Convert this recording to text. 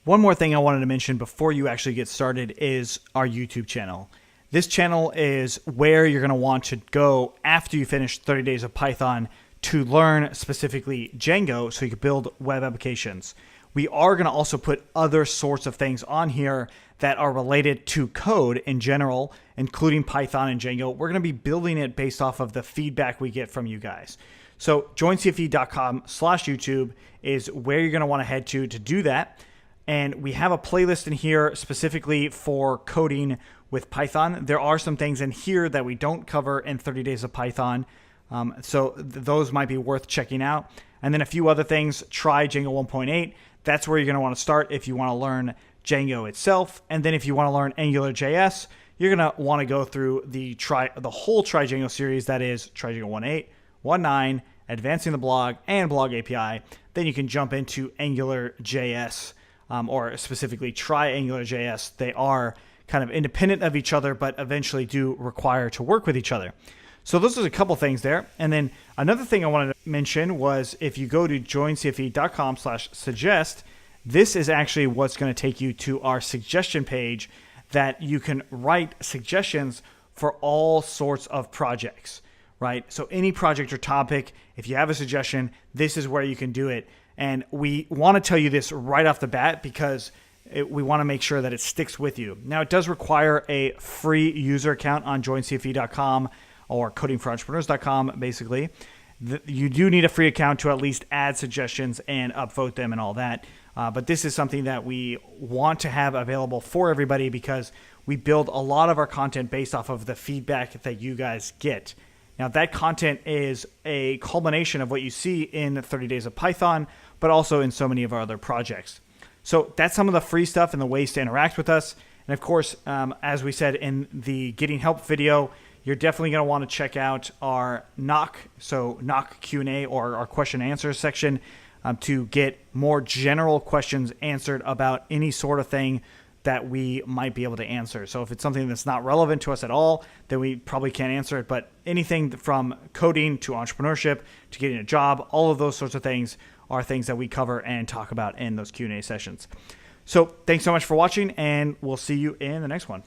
One more thing I wanted to mention before you actually get started is our YouTube channel. This channel is where you're going to want to go after you finish 30 Days of Python to learn specifically Django so you can build web applications. We are going to also put other sorts of things on here that are related to code in general, including Python and Django. We're going to be building it based off of the feedback we get from you guys. So joincfe.com/YouTube is where you're going to want to head to do that. And we have a playlist in here specifically for coding with Python. There are some things in here that we don't cover in 30 Days of Python. So those might be worth checking out. And then a few other things, try Django 1.8. That's where you're going to want to start if you want to learn Django itself. And then if you want to learn AngularJS, you're going to want to go through the whole Try Django series. That is Try Django 1.8, 1.9, Advancing the Blog, and Blog API. Then you can jump into AngularJS. Or specifically try AngularJS. They are kind of independent of each other, but eventually do require to work with each other. So those are a couple things there. And then another thing I wanted to mention was if you go to joincfe.com/suggest, this is actually what's going to take you to our suggestion page that you can write suggestions for all sorts of projects, right? So any project or topic, if you have a suggestion, this is where you can do it. And we want to tell you this right off the bat because we want to make sure that it sticks with you. Now, it does require a free user account on joincfe.com or codingforentrepreneurs.com, basically. You do need a free account to at least add suggestions and upvote them and all that. But this is something that we want to have available for everybody because we build a lot of our content based off of the feedback that you guys get. Now, that content is a culmination of what you see in 30 Days of Python, but also in so many of our other projects. So that's some of the free stuff and the ways to interact with us. And of course, as we said in the Getting Help video, you're definitely going to want to check out our knock Q&A or our question and answer section to get more general questions answered about any sort of thing that we might be able to answer. So if it's something that's not relevant to us at all, then we probably can't answer it. But anything from coding to entrepreneurship to getting a job, all of those sorts of things are things that we cover and talk about in those Q&A sessions. So thanks so much for watching, and we'll see you in the next one.